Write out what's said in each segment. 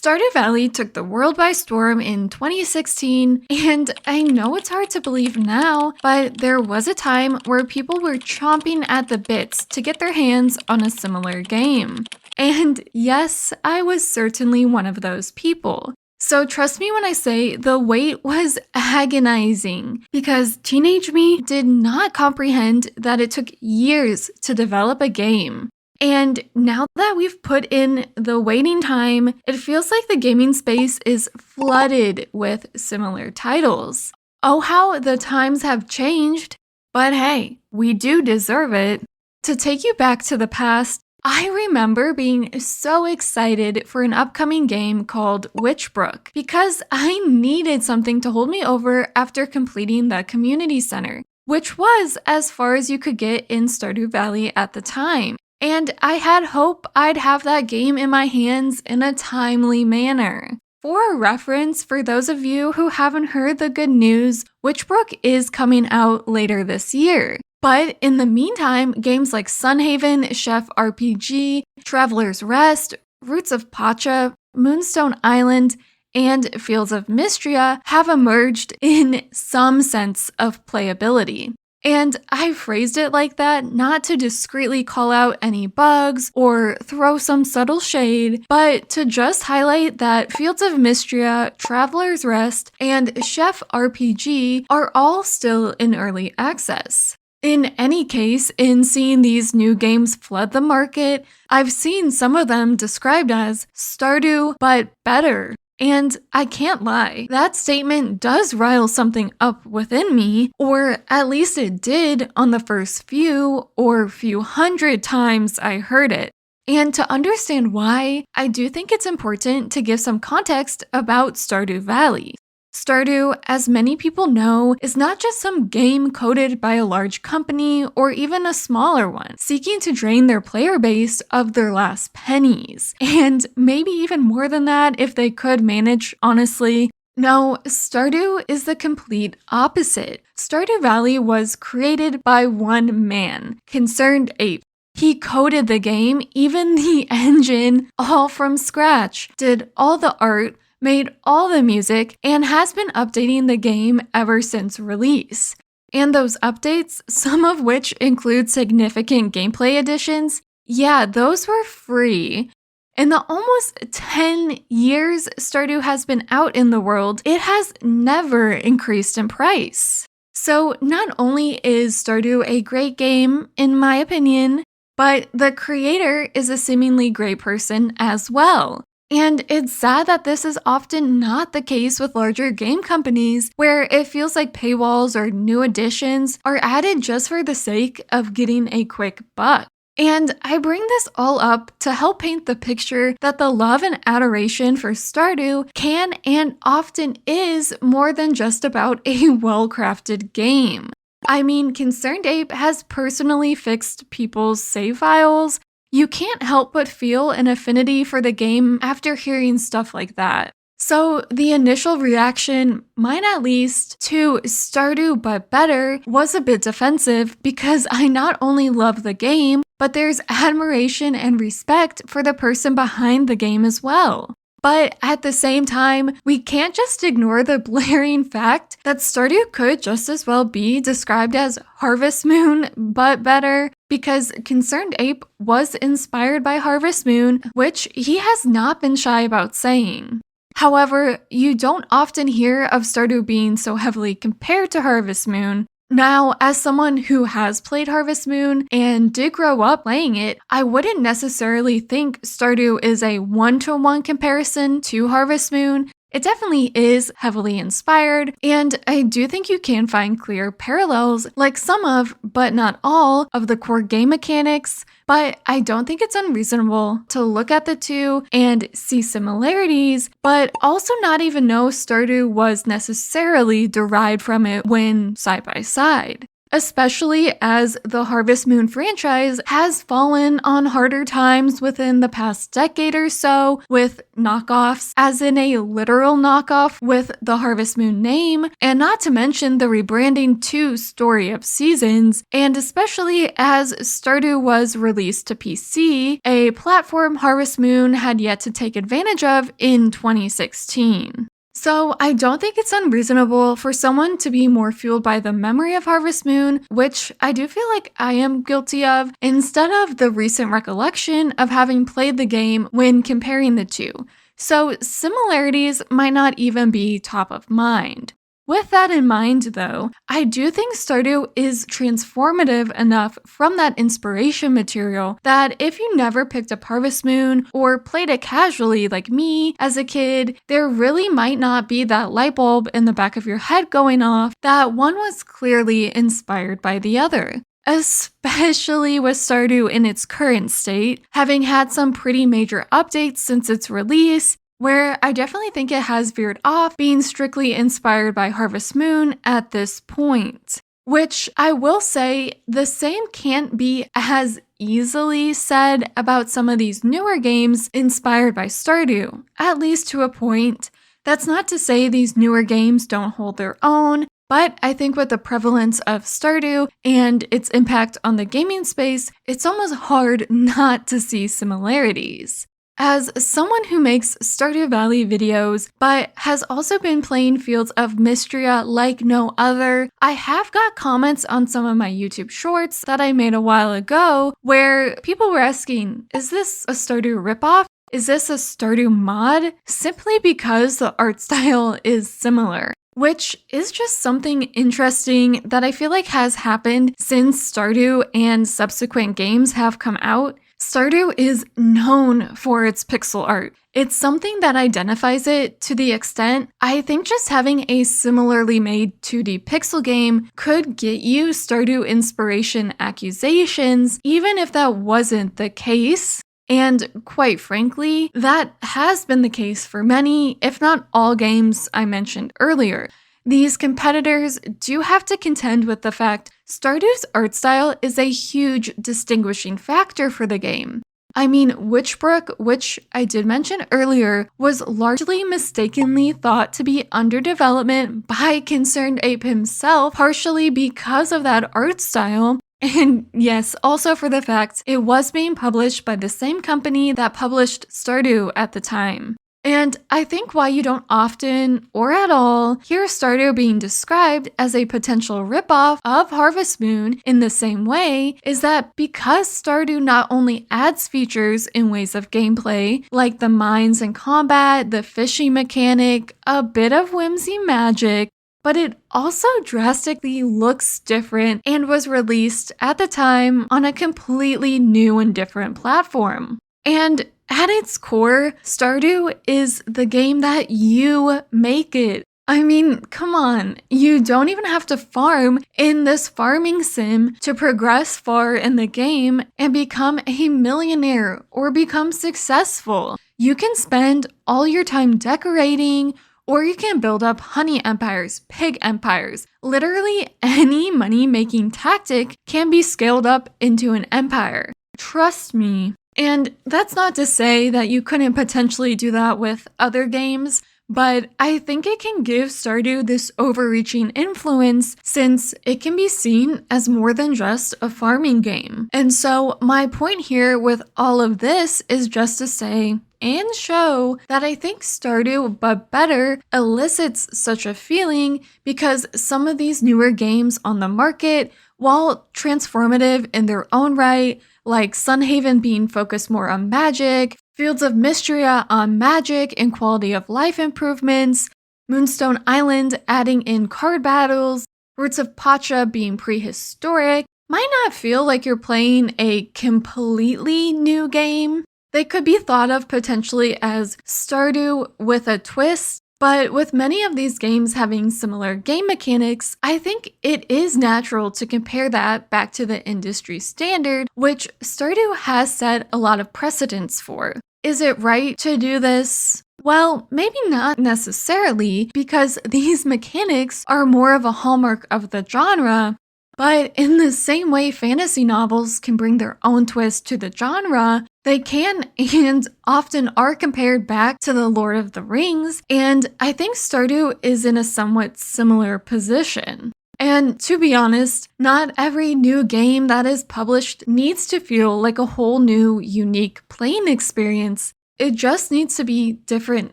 Stardew Valley took the world by storm in 2016, and I know it's hard to believe now, but there was a time where people were chomping at the bits to get their hands on a similar game. And yes, I was certainly one of those people. So trust me when I say the wait was agonizing, because teenage me did not comprehend that it took years to develop a game. And now that we've put in the waiting time, it feels like the gaming space is flooded with similar titles. Oh, how the times have changed, but hey, we do deserve it. To take you back to the past, I remember being so excited for an upcoming game called Witchbrook because I needed something to hold me over after completing the community center, which was as far as you could get in Stardew Valley at the time. And I had hope I'd have that game in my hands in a timely manner. For reference, for those of you who haven't heard the good news, Witchbrook is coming out later this year. But in the meantime, games like Sunhaven, Chef RPG, Traveler's Rest, Roots of Pacha, Moonstone Island, and Fields of Mistria have emerged in some sense of playability. And I phrased it like that not to discreetly call out any bugs or throw some subtle shade, but to just highlight that Fields of Mistria, Traveler's Rest, and Chef RPG are all still in early access. In any case, in seeing these new games flood the market, I've seen some of them described as Stardew but better. And I can't lie, that statement does rile something up within me, or at least it did on the first few or few hundred times I heard it. And to understand why, I do think it's important to give some context about Stardew Valley. Stardew, as many people know, is not just some game coded by a large company or even a smaller one, seeking to drain their player base of their last pennies. And maybe even more than that if they could manage, honestly. No, Stardew is the complete opposite. Stardew Valley was created by one man, Concerned Ape. He coded the game, even the engine, all from scratch, did all the art, made all the music, and has been updating the game ever since release. And those updates, some of which include significant gameplay additions, yeah, those were free. In the almost 10 years Stardew has been out in the world, it has never increased in price. So not only is Stardew a great game, in my opinion, but the creator is a seemingly great person as well. And it's sad that this is often not the case with larger game companies, where it feels like paywalls or new additions are added just for the sake of getting a quick buck. And I bring this all up to help paint the picture that the love and adoration for Stardew can and often is more than just about a well-crafted game. I mean, Concerned Ape has personally fixed people's save files. You can't help but feel an affinity for the game after hearing stuff like that. So the initial reaction, mine at least, to Stardew but better was a bit defensive because I not only love the game, but there's admiration and respect for the person behind the game as well. But at the same time, we can't just ignore the blaring fact that Stardew could just as well be described as Harvest Moon, but better, because Concerned Ape was inspired by Harvest Moon, which he has not been shy about saying. However, you don't often hear of Stardew being so heavily compared to Harvest Moon. Now, as someone who has played Harvest Moon and did grow up playing it, I wouldn't necessarily think Stardew is a one-to-one comparison to Harvest Moon. It definitely is heavily inspired, and I do think you can find clear parallels, like some of, but not all, of the core game mechanics, but I don't think it's unreasonable to look at the two and see similarities, but also not even know Stardew was necessarily derived from it when side by side. especially as the Harvest Moon franchise has fallen on harder times within the past decade or so with knockoffs, as in a literal knockoff with the Harvest Moon name, and not to mention the rebranding to Story of Seasons, and especially as Stardew was released to PC, a platform Harvest Moon had yet to take advantage of in 2016. So I don't think it's unreasonable for someone to be more fueled by the memory of Harvest Moon, which I do feel like I am guilty of, instead of the recent recollection of having played the game when comparing the two. So similarities might not even be top of mind. With that in mind, though, I do think Stardew is transformative enough from that inspiration material that if you never picked up Harvest Moon or played it casually like me as a kid, there really might not be that light bulb in the back of your head going off that one was clearly inspired by the other. Especially with Stardew in its current state, having had some pretty major updates since its release, where I definitely think it has veered off being strictly inspired by Harvest Moon at this point. Which I will say, the same can't be as easily said about some of these newer games inspired by Stardew, at least to a point. That's not to say these newer games don't hold their own, but I think with the prevalence of Stardew and its impact on the gaming space, it's almost hard not to see similarities. As someone who makes Stardew Valley videos, but has also been playing Fields of Mistria like no other, I have got comments on some of my YouTube shorts that I made a while ago where people were asking, is this a Stardew ripoff? Is this a Stardew mod? Simply because the art style is similar. Which is just something interesting that I feel like has happened since Stardew and subsequent games have come out. Stardew is known for its pixel art. It's something that identifies it to the extent I think just having a similarly made 2D pixel game could get you Stardew inspiration accusations, even if that wasn't the case. And quite frankly, that has been the case for many, if not all games I mentioned earlier. These competitors do have to contend with the fact Stardew's art style is a huge distinguishing factor for the game. I mean, Witchbrook, which I did mention earlier, was largely mistakenly thought to be under development by Concerned Ape himself, partially because of that art style. And yes, also for the fact it was being published by the same company that published Stardew at the time. And I think why you don't often, or at all, hear Stardew being described as a potential ripoff of Harvest Moon in the same way is that because Stardew not only adds features in ways of gameplay, like the mines and combat, the fishing mechanic, a bit of whimsy magic, but it also drastically looks different and was released at the time on a completely new and different platform. And at its core, Stardew is the game that you make it. I mean, come on, you don't even have to farm in this farming sim to progress far in the game and become a millionaire or become successful. You can spend all your time decorating, or you can build up honey empires, pig empires. Literally any money-making tactic can be scaled up into an empire. Trust me. And that's not to say that you couldn't potentially do that with other games, but I think it can give Stardew this overreaching influence since it can be seen as more than just a farming game. And so my point here with all of this is just to say and show that I think Stardew, but better, elicits such a feeling because some of these newer games on the market, while transformative in their own right, like Sunhaven being focused more on magic, Fields of Mistria on magic and quality of life improvements, Moonstone Island adding in card battles, Roots of Pacha being prehistoric, might not feel like you're playing a completely new game. They could be thought of potentially as Stardew with a twist, but with many of these games having similar game mechanics, I think it is natural to compare that back to the industry standard, which Stardew has set a lot of precedents for. Is it right to do this? Well, maybe not necessarily, because these mechanics are more of a hallmark of the genre, But in the same way fantasy novels can bring their own twist to the genre, they can and often are compared back to the Lord of the Rings, and I think Stardew is in a somewhat similar position. And to be honest, not every new game that is published needs to feel like a whole new, unique playing experience. It just needs to be different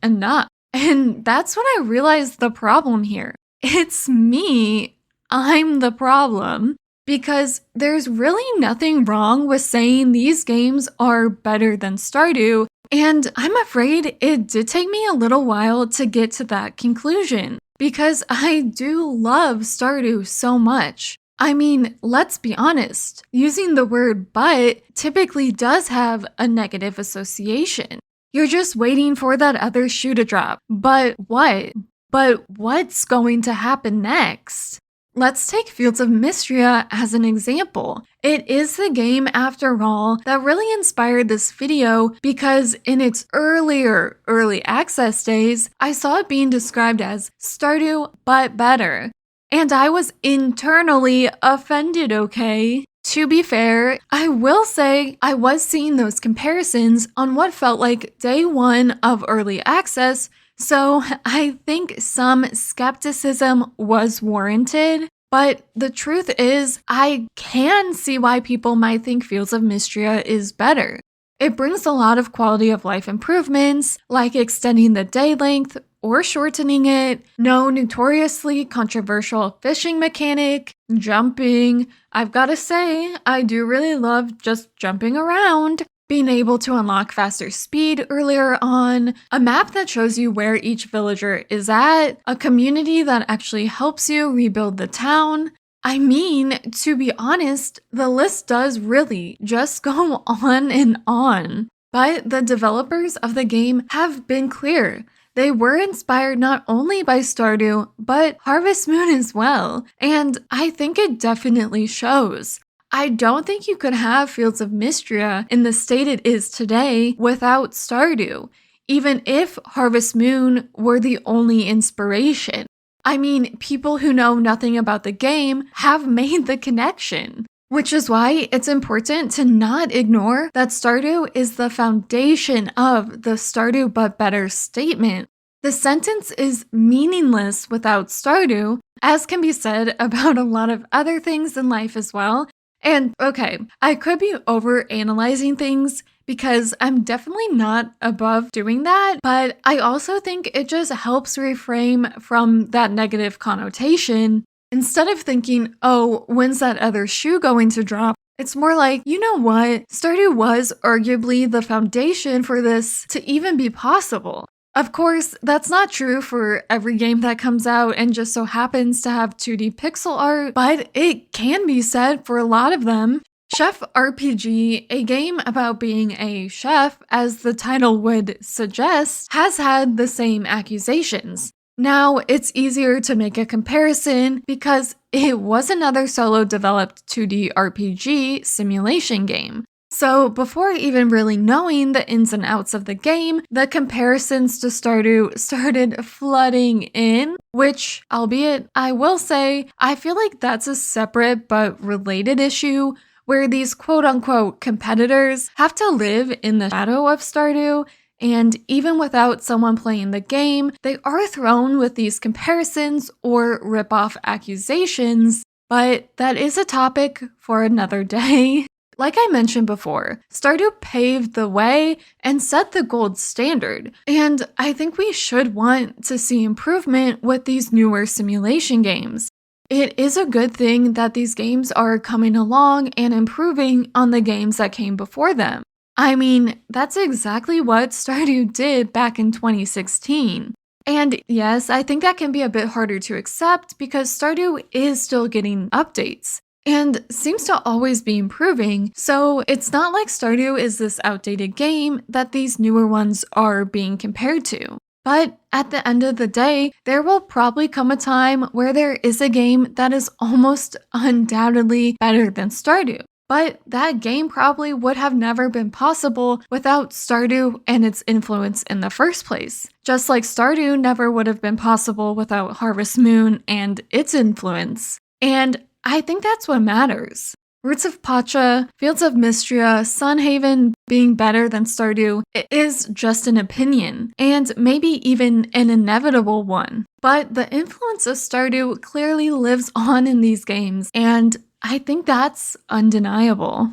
enough. And that's when I realized the problem here. It's me. I'm the problem. Because there's really nothing wrong with saying these games are better than Stardew, and I'm afraid it did take me a little while to get to that conclusion. Because I do love Stardew so much. I mean, let's be honest, using the word but typically does have a negative association. You're just waiting for that other shoe to drop. But what? But what's going to happen next? Let's take Fields of Mistria as an example. It is the game, after all, that really inspired this video because in its early access days, I saw it being described as Stardew but better. And I was internally offended, okay? To be fair, I will say I was seeing those comparisons on what felt like day one of early access, so I think some skepticism was warranted. But the truth is, I can see why people might think Fields of Mistria is better. It brings a lot of quality of life improvements, like extending the day length or shortening it, no notoriously controversial fishing mechanic, jumping. I've gotta say, I do really love just jumping around. Being able to unlock faster speed earlier on, a map that shows you where each villager is at, a community that actually helps you rebuild the town. I mean, to be honest, the list does really just go on and on. But the developers of the game have been clear. They were inspired not only by Stardew, but Harvest Moon as well. And I think it definitely shows. I don't think you could have Fields of Mistria in the state it is today without Stardew, even if Harvest Moon were the only inspiration. I mean, people who know nothing about the game have made the connection, which is why it's important to not ignore that Stardew is the foundation of the Stardew but better statement. The sentence is meaningless without Stardew, as can be said about a lot of other things in life as well. And okay, I could be over-analyzing things because I'm definitely not above doing that, but I also think it just helps reframe from that negative connotation. Instead of thinking, oh, when's that other shoe going to drop? It's more like, you know what? Stardew was arguably the foundation for this to even be possible. Of course, that's not true for every game that comes out and just so happens to have 2D pixel art, but it can be said for a lot of them. Chef RPG, a game about being a chef, as the title would suggest, has had the same accusations. Now, it's easier to make a comparison because it was another solo developed 2D RPG simulation game. So before even really knowing the ins and outs of the game, the comparisons to Stardew started flooding in, which, albeit I will say, I feel like that's a separate but related issue where these quote-unquote competitors have to live in the shadow of Stardew, and even without someone playing the game, they are thrown with these comparisons or rip-off accusations, but that is a topic for another day. Like I mentioned before, Stardew paved the way and set the gold standard, and I think we should want to see improvement with these newer simulation games. It is a good thing that these games are coming along and improving on the games that came before them. I mean, that's exactly what Stardew did back in 2016. And yes, I think that can be a bit harder to accept because Stardew is still getting updates and seems to always be improving, so it's not like Stardew is this outdated game that these newer ones are being compared to. But at the end of the day, there will probably come a time where there is a game that is almost undoubtedly better than Stardew. But that game probably would have never been possible without Stardew and its influence in the first place. Just like Stardew never would have been possible without Harvest Moon and its influence. And I think that's what matters. Roots of Pacha, Fields of Mistria, Sunhaven being better than Stardew is just an opinion, and maybe even an inevitable one. But the influence of Stardew clearly lives on in these games, and I think that's undeniable.